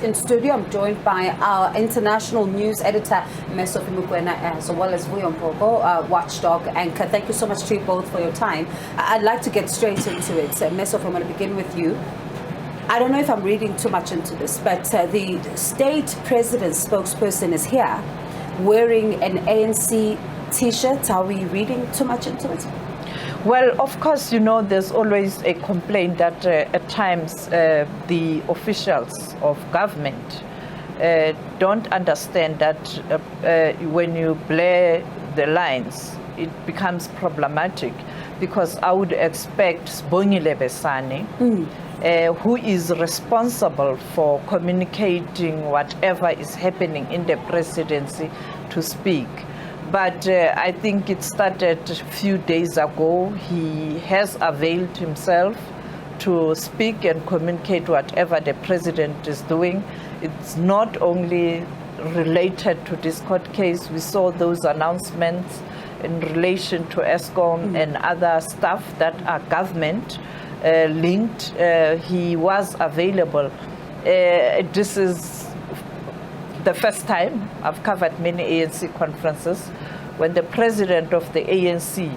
In studio, I'm joined by our international news editor, Sophie Mokoena, as well as Vuyo, watchdog anchor. Thank you so much to you both for your time. I'd like to get straight into it. Sophie, I'm going to begin with you. I don't know if I'm reading too much into this, but the state president's spokesperson is here wearing an ANC T-shirt. Are we reading too much into it? Well, of course, you know, there's always a complaint that at times the officials of government don't understand that when you blur the lines, it becomes problematic, because I would expect Sibongile Besane, who is responsible for communicating whatever is happening in the presidency, to speak. But I think it started a few days ago. He has availed himself to speak and communicate whatever the president is doing. It's not only related to this court case. We saw those announcements in relation to ESCOM and other stuff that are government linked. He was available. This is the first time I've covered many ANC conferences when the president of the ANC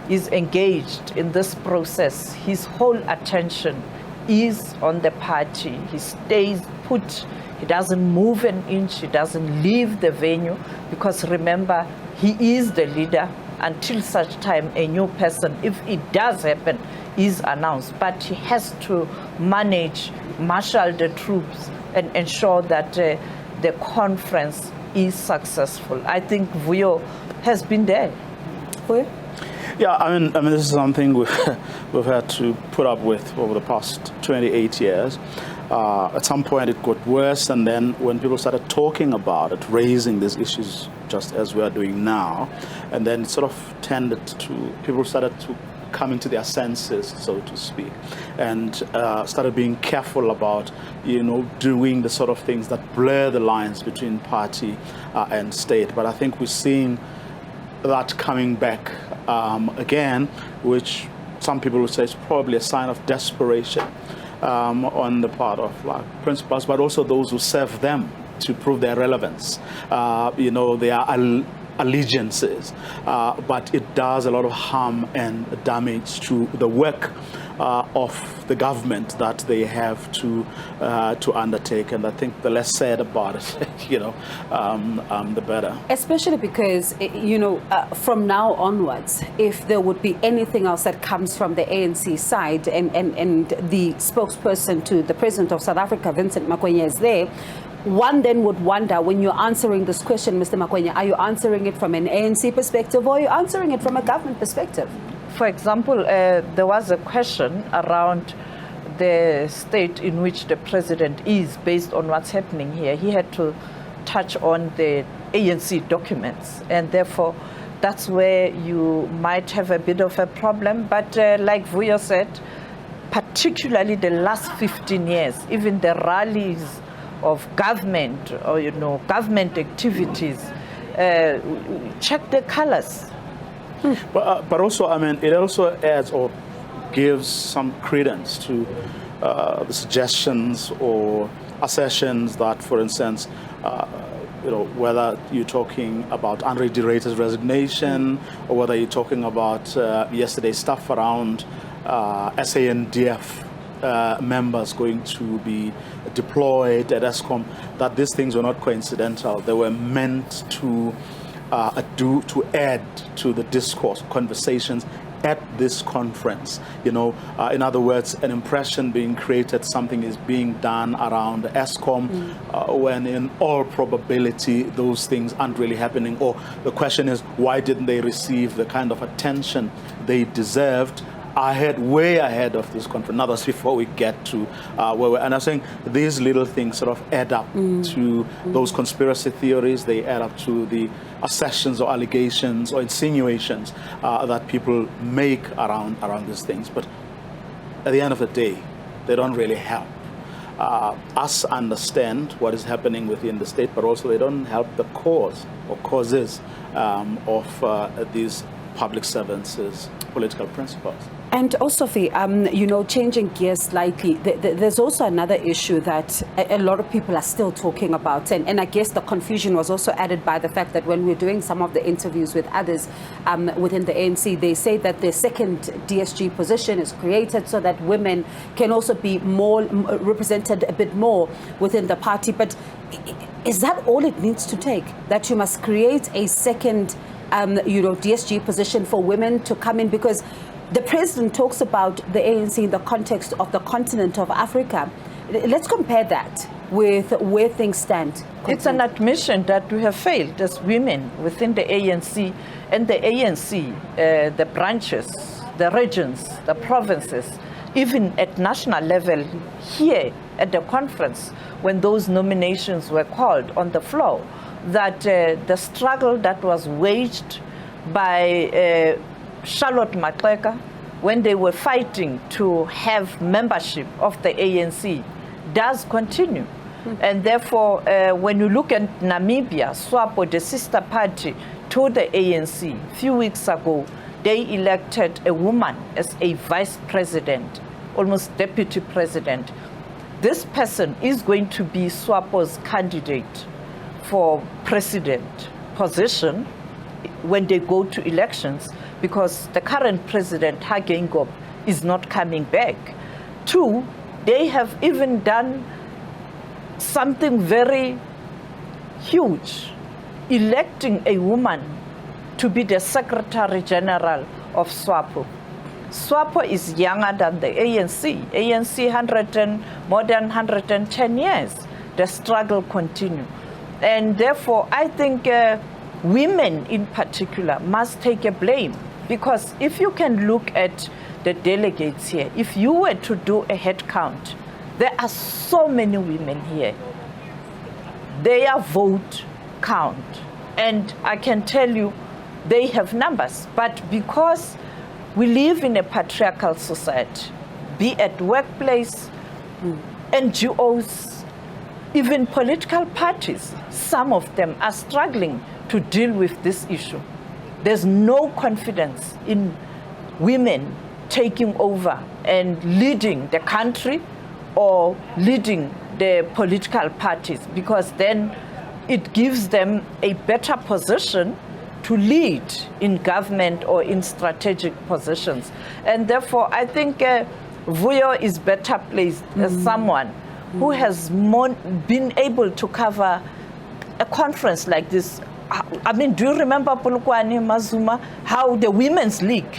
is engaged in this process. His whole attention is on the party. He stays put. He doesn't move an inch. He doesn't leave the venue, because remember, he is the leader until such time a new person, if it does happen, is announced. But he has to manage, marshal the troops, and ensure that the conference is successful. I think Vuyo has been there. Vuyo? Yeah, I mean, this is something we've had to put up with over the past 28 years. At some point, it got worse, and then when people started talking about it, raising these issues, just as we are doing now, and then it sort of tended to, people started to come into their senses, so to speak, and started being careful about, you know, doing the sort of things that blur the lines between party and state. But I think we're seeing that coming back again, which some people would say is probably a sign of desperation on the part of principals, but also those who serve them to prove their relevance. You know, they are allegiances, but it does a lot of harm and damage to the work of the government that they have to undertake. And I think the less said about it, you know, the better. Especially because, you know, from now onwards, if there would be anything else that comes from the ANC side, and the spokesperson to the President of South Africa, Vincent Mokoena, is there, one then would wonder, when you're answering this question, Mr. Mokoena, are you answering it from an ANC perspective, or are you answering it from a government perspective? For example, there was a question around the state in which the president is based on what's happening here. He had to touch on the ANC documents, and therefore that's where you might have a bit of a problem. But like Vuyo said, particularly the last 15 years, even the rallies of government, or, you know, government activities, check the colors. But also, I mean, it also adds or gives some credence to the suggestions or assertions that, for instance, you know, whether you're talking about Andre de Ruyter's resignation, or whether you're talking about yesterday's stuff around SANDF members going to be deployed at ESCOM, that these things were not coincidental. They were meant to add to the discourse, conversations at this conference. You know, in other words, an impression being created, something is being done around ESCOM, when in all probability those things aren't really happening. Or the question is, why didn't they receive the kind of attention they deserved way ahead of this conference? Now that's before we get to where we're, and I'm saying these little things sort of add up to those conspiracy theories. They add up to the assertions or allegations or insinuations that people make around these things. But at the end of the day, they don't really help us understand what is happening within the state, but also they don't help the cause or causes of these public servants' political principles. And also, Sophie, changing gears slightly, there's also another issue that a lot of people are still talking about. And I guess the confusion was also added by the fact that when we're doing some of the interviews with others within the ANC, they say that the second DSG position is created so that women can also be more represented a bit more within the party. But is that all it needs to take? That you must create a second, DSG position for women to come in? Because the president talks about the ANC in the context of the continent of Africa. Let's compare that with where things stand. It's an admission that we have failed as women within the ANC, and the ANC, the branches, the regions, the provinces, even at national level here at the conference, when those nominations were called on the floor, that the struggle that was waged by Charlotte Maxeka when they were fighting to have membership of the ANC does continue. And therefore, when you look at Namibia, SWAPO, the sister party to the ANC, a few weeks ago, they elected a woman as a vice president, almost deputy president. This person is going to be SWAPO's candidate for president position when they go to elections, because the current president, Hage Geingob, is not coming back. Two, they have even done something very huge, electing a woman to be the Secretary General of SWAPO. SWAPO is younger than the ANC. ANC more than 110 years. The struggle continues. And therefore, I think women in particular must take a blame, because if you can look at the delegates here, if you were to do a head count, there are so many women here. Their vote count. And I can tell you, they have numbers. But because we live in a patriarchal society, be at workplace, NGOs, even political parties, some of them are struggling to deal with this issue. There's no confidence in women taking over and leading the country or leading the political parties, because then it gives them a better position to lead in government or in strategic positions. And therefore, I think Vuyo is better placed as someone who has been able to cover a conference like this. I mean, do you remember Polokwane Mazuma, how the Women's League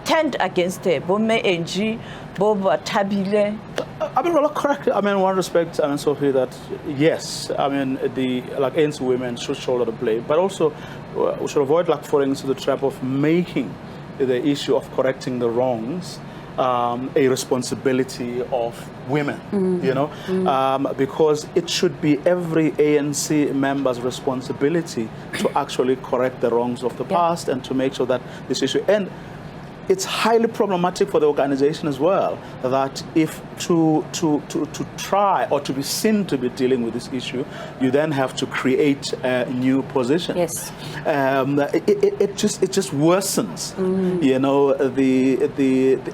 turned against her? Bome NG, Boba Tabile. I mean, well, correct. I mean, in one respect, I mean, Sophie, that yes, I mean, like ANC women should shoulder the blame, but also we should avoid falling into the trap of making the issue of correcting the wrongs a responsibility of women, because it should be every ANC member's responsibility to actually correct the wrongs of the past and to make sure that this issue, and it's highly problematic for the organization as well, that if to try or to be seen to be dealing with this issue, you then have to create a new position. Yes. It just worsens,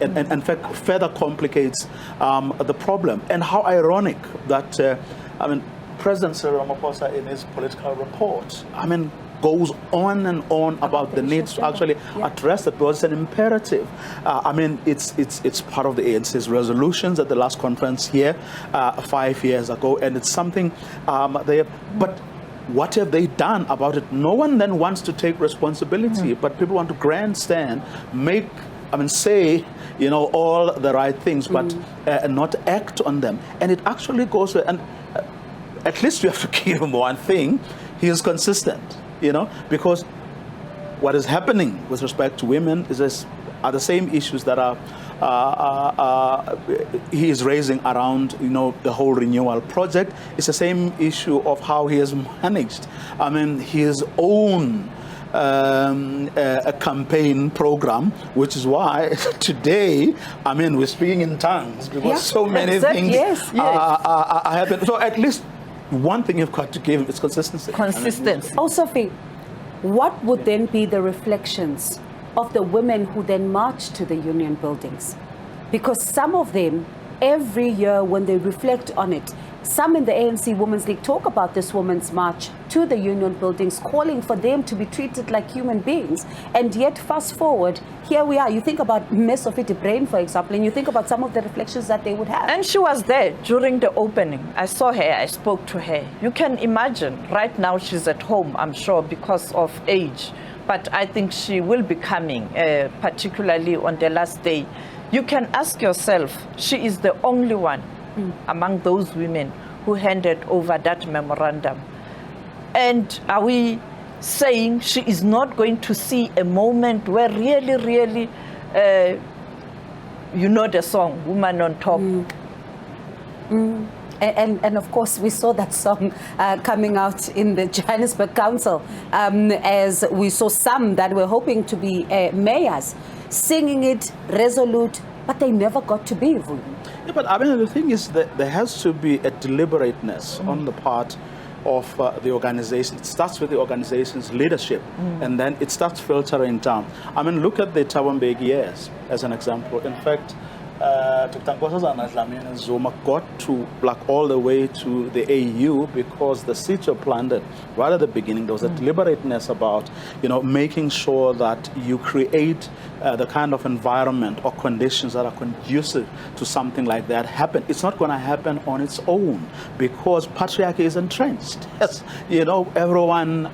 and in fact further complicates the problem. And how ironic that President Cyril Ramaphosa in his political report, goes on and on about the need to actually address that, because it's an imperative. It's part of the ANC's resolutions at the last conference here 5 years ago, and it's something they have. But what have they done about it? No one then wants to take responsibility, but people want to grandstand, say, all the right things, but not act on them. And it actually goes, and at least you have to give him one thing: he is consistent. Because what is happening with respect to women are the same issues that he is raising around, the whole renewal project. It's the same issue of how he has managed, his own a campaign program, which is why today, we're speaking in tongues, because so many things are happening. So at least one thing you've got to give him is consistency. Oh, Sophie, what would then be the reflections of the women who then marched to the union buildings? Because some of them, every year when they reflect on it, some in the ANC Women's League talk about this women's march to the union buildings, calling for them to be treated like human beings. And yet, fast forward, here we are. You think about Ms. Sophie, for example, and you think about some of the reflections that they would have. And she was there during the opening. I saw her, I spoke to her. You can imagine, right now she's at home, I'm sure, because of age. But I think she will be coming, particularly on the last day. You can ask yourself, she is the only one among those women who handed over that memorandum. And are we saying she is not going to see a moment where really, you know the song, Woman on Top? And of course, we saw that song coming out in the Johannesburg Council, as we saw some that were hoping to be mayors singing it resolute, but they never got to be. Yeah, but I mean, the thing is that there has to be a deliberateness on the part of the organization. It starts with the organization's leadership, and then it starts filtering down. I mean, look at the Thabo Mbeki years as an example. In fact, Dr. Nkosazana Dlamini Zuma got to all the way to the AU because the seats were planted right at the beginning. There was a deliberateness about, making sure that you create the kind of environment or conditions that are conducive to something like that happen. It's not going to happen on its own because patriarchy is entrenched. Yes, everyone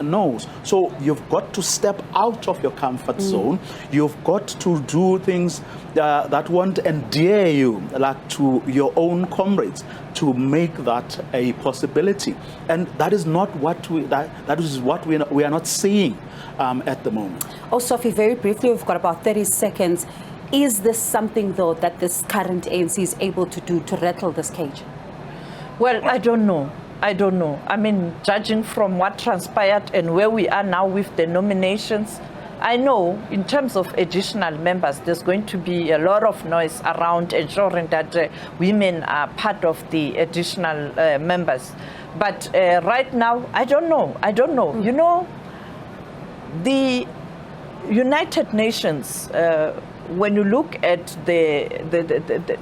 knows. So you've got to step out of your comfort zone. You've got to do things that won't endear you to your own comrades, to make that a possibility. And that is not what we are not seeing at the moment. Oh, Sophie, very briefly, we've got about 30 seconds. Is this something, though, that this current ANC is able to do to rattle this cage? Well, I don't know. I mean, judging from what transpired and where we are now with the nominations, I know in terms of additional members, there's going to be a lot of noise around ensuring that women are part of the additional members. But right now, I don't know. The United Nations, when you look at the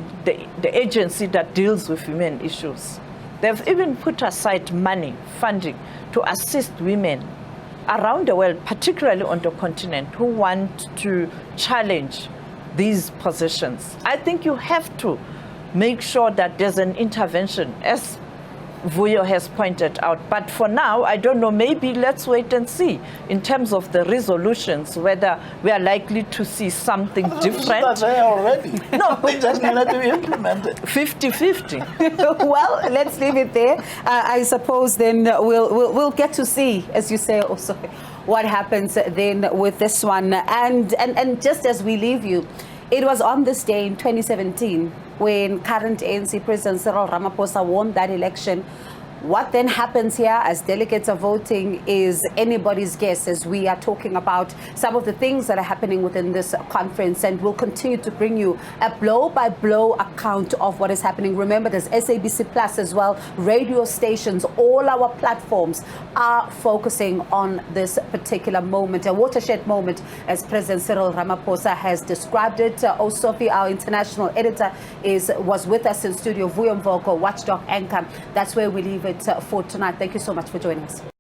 agency that deals with women issues, they've even put aside money, funding, to assist women around the world, particularly on the continent, who want to challenge these positions. I think you have to make sure that there's an intervention, as Vuyo has pointed out. But for now, I don't know, maybe let's wait and see in terms of the resolutions, whether we are likely to see something different. That's there already. No, it just needed to be implemented. 50-50. Well, let's leave it there. I suppose then we'll get to see, as you say also, what happens then with this one. And just as we leave you, it was on this day in 2017 when current ANC President Cyril Ramaphosa won that election. What then happens here as delegates are voting is anybody's guess, as we are talking about some of the things that are happening within this conference, and we'll continue to bring you a blow-by-blow account of what is happening. Remember, there's SABC Plus as well, radio stations, all our platforms are focusing on this particular moment, a watershed moment, as President Cyril Ramaphosa has described it. Sophie, our international editor, was with us in studio. Vuyo Mvoko, watchdog anchor. That's where we leave it for tonight. Thank you so much for joining us.